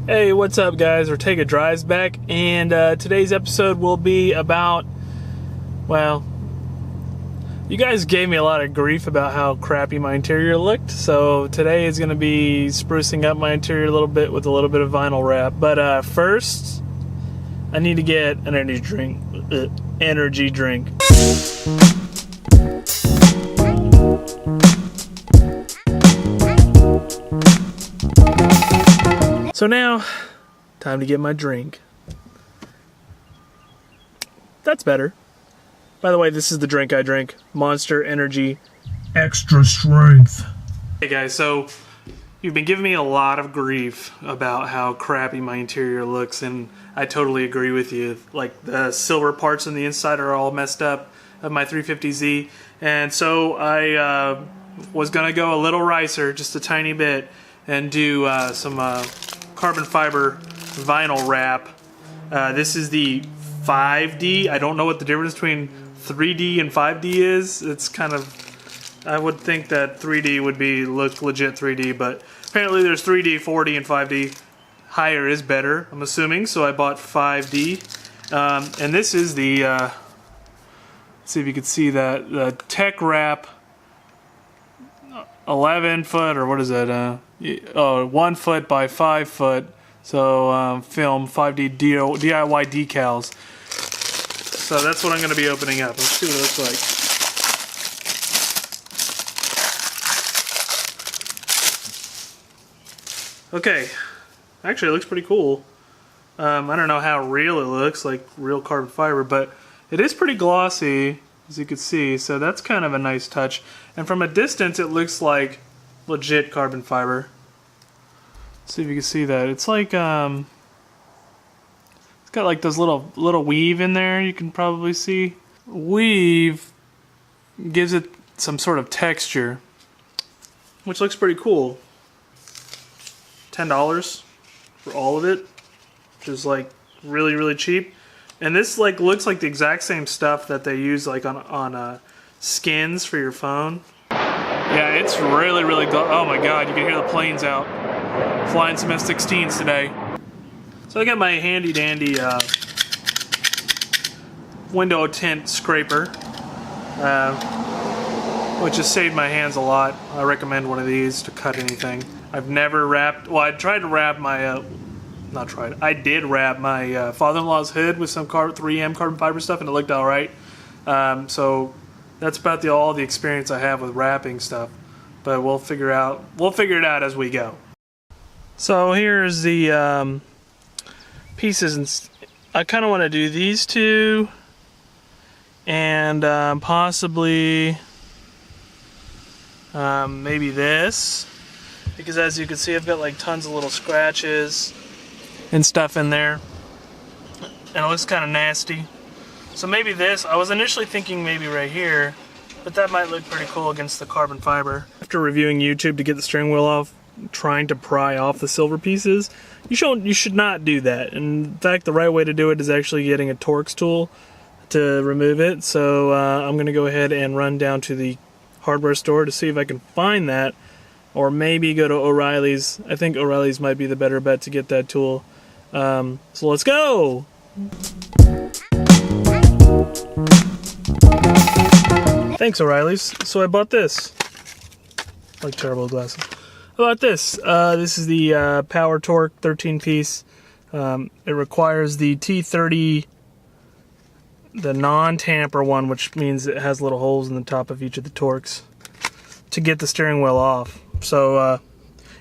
Hey, what's up guys? OrtegaDrives back, and today's episode will be about, well, you guys gave me a lot of grief about how crappy my interior looked, so today is going to be sprucing up my interior a little bit with a little bit of vinyl wrap. But first, I need to get an energy drink. So now, time to get my drink. That's better. By the way, this is the drink I drink. Monster Energy Extra Strength. Hey guys, so you've been giving me a lot of grief about how crappy my interior looks, and I totally agree with you. Like, the silver parts on the inside are all messed up of my 350Z, and so I was gonna go a little ricer, just a tiny bit, and do some carbon fiber vinyl wrap. This is the 5D. I don't know what the difference between 3D and 5D is. It's kind of, I would think that 3D would look legit 3D, but apparently there's 3D, 4D, and 5D. Higher is better, I'm assuming, so I bought 5D. And this is the, let's see if you can see that, the Tech Wrap 11 foot, or what is that? 1 foot by 5 foot. So film 5D DIY decals. So that's what I'm going to be opening up. Let's see what it looks like. Okay, actually it looks pretty cool. I don't know how real it looks, like real carbon fiber, but it is pretty glossy, as you can see, so that's kind of a nice touch. And from a distance it looks like legit carbon fiber. Let's see if you can see that. It's like it's got like those little weave in there, you can probably see. Weave gives it some sort of texture, which looks pretty cool. $10 for all of it, which is like really cheap. And this like looks like the exact same stuff that they use like on skins for your phone. Yeah, it's really oh my god, you can hear the planes out. Flying some F-16s today. So I got my handy dandy window tint scraper, which has saved my hands a lot. I recommend one of these to cut anything. I've never wrapped, well, I tried to wrap my I did wrap my father-in-law's hood with some 3M carbon fiber stuff, and it looked alright. So that's about all the experience I have with wrapping stuff. But we'll figure it out as we go. So here's the pieces, and I kind of want to do these two, and possibly maybe this, because as you can see I've got like tons of little scratches and stuff in there, and it looks kind of nasty. So maybe this, I was initially thinking maybe right here, but that might look pretty cool against the carbon fiber. After reviewing YouTube to get the steering wheel off, trying to pry off the silver pieces, you should not do that. In fact, the right way to do it is actually getting a Torx tool to remove it. So I'm going to go ahead and run down to the hardware store to see if I can find that, or maybe go to O'Reilly's. I think O'Reilly's might be the better bet to get that tool. So let's go! Thanks, O'Reilly's. So I bought this. Like terrible glasses. How about this? This is the Power Torque 13-piece. It requires the T30, the non-tamper one, which means it has little holes in the top of each of the Torques to get the steering wheel off. So,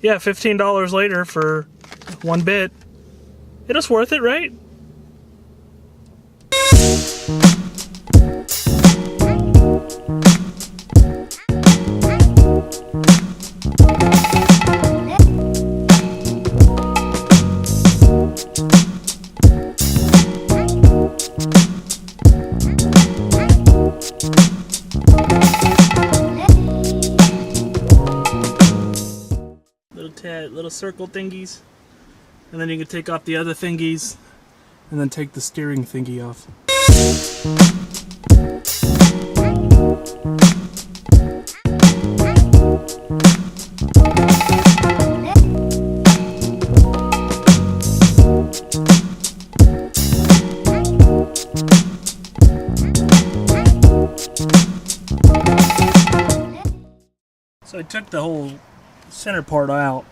yeah, $15 later for one bit. It was worth it, right? little circle thingies. And then you can take off the other thingies and then take the steering thingy off. So I took the whole center part out.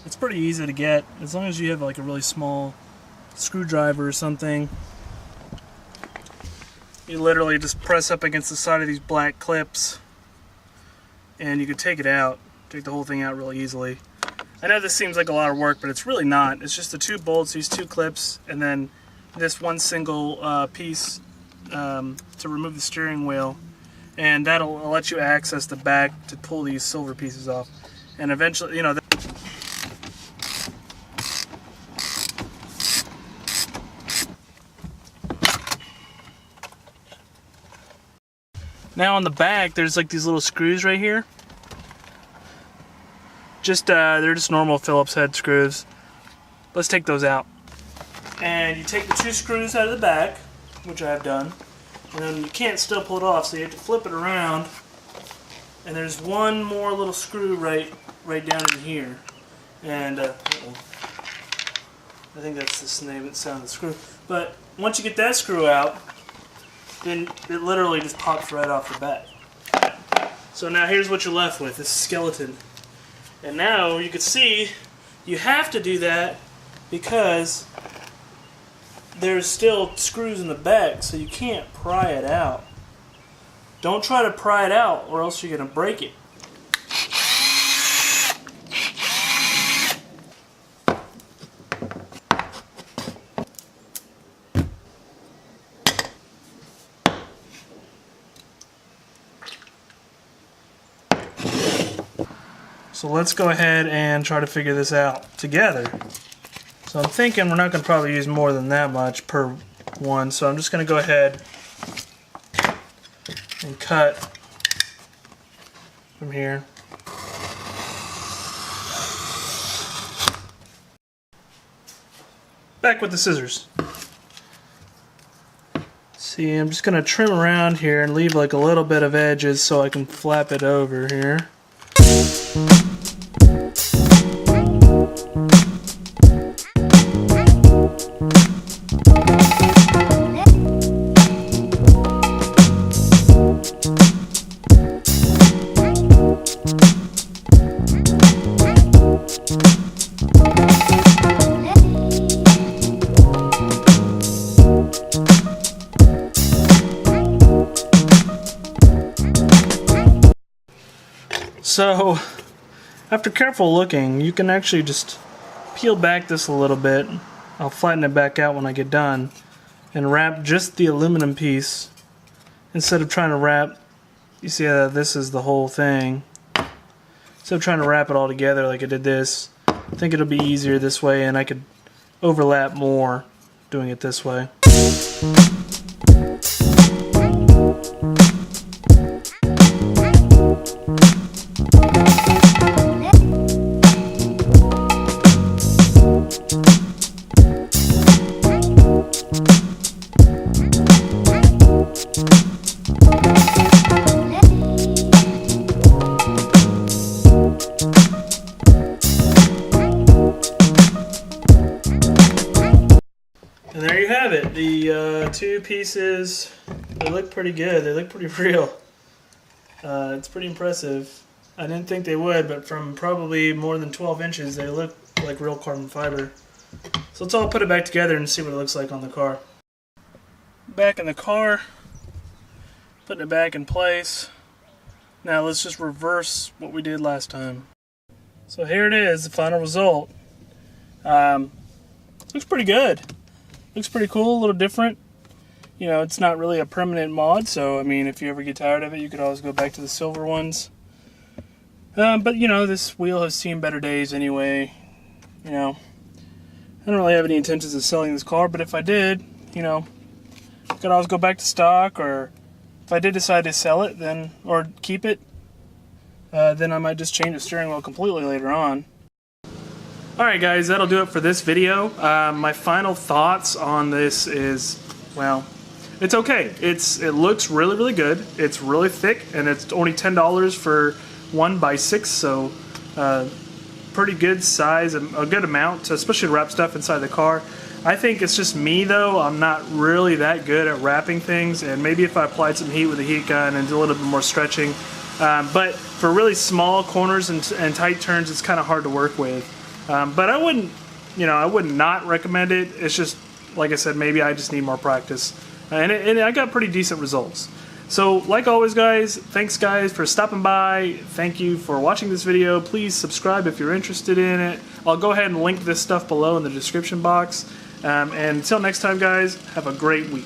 It's pretty easy to get as long as you have like a really small screwdriver or something. You literally just press up against the side of these black clips and you can take it out, take the whole thing out really easily. I know this seems like a lot of work, but it's really not. It's just the two bolts, these two clips, and then this one single piece to remove the steering wheel. And that'll let you access the back to pull these silver pieces off. And eventually, you know, now on the back, there's like these little screws right here. They're just normal Phillips head screws. Let's take those out. And you take the two screws out of the back, which I have done. And then you can't still pull it off, so you have to flip it around. And there's one more little screw right down in here. And I think that's the name of the sound of the screw. But once you get that screw out, then it literally just pops right off the back. So now here's what you're left with, this skeleton. And now you can see you have to do that because there's still screws in the back, so you can't pry it out. Don't try to pry it out or else you're going to break it. So let's go ahead and try to figure this out together. So I'm thinking we're not going to probably use more than that much per one, so I'm just going to go ahead and cut from here. Back with the scissors. See, I'm just going to trim around here and leave like a little bit of edges so I can flap it over here. So, after careful looking, you can actually just peel back this a little bit. I'll flatten it back out when I get done. And wrap just the aluminum piece. Instead of trying to wrap, you see how this is the whole thing. Instead of trying to wrap it all together like I did this, I think it'll be easier this way and I could overlap more doing it this way. And there you have it. The two pieces, they look pretty good. They look pretty real. It's pretty impressive. I didn't think they would, but from probably more than 12 inches, they look like real carbon fiber. So let's all put it back together and see what it looks like on the car. Back in the car, putting it back in place. Now let's just reverse what we did last time. So here it is, the final result. Looks pretty good. Looks pretty cool, a little different. You know, it's not really a permanent mod, so I mean, if you ever get tired of it, you could always go back to the silver ones. But you know, this wheel has seen better days anyway. You know, I don't really have any intentions of selling this car, but if I did, you know, I could always go back to stock, or if I did decide to sell it, then, or keep it, then I might just change the steering wheel completely later on. Alright guys, that'll do it for this video. My final thoughts on this is, well, it's okay. It looks really, really good. It's really thick, and it's only $10 for 1x6, so pretty good size, and a good amount, especially to wrap stuff inside the car. I think it's just me though, I'm not really that good at wrapping things, and maybe if I applied some heat with a heat gun and did a little bit more stretching. But for really small corners and tight turns, it's kind of hard to work with. But I wouldn't, I would not recommend it. It's just, like I said, maybe I just need more practice. And I got pretty decent results. So, like always guys, thanks guys for stopping by. Thank you for watching this video. Please subscribe if you're interested in it. I'll go ahead and link this stuff below in the description box. And until next time guys, have a great week.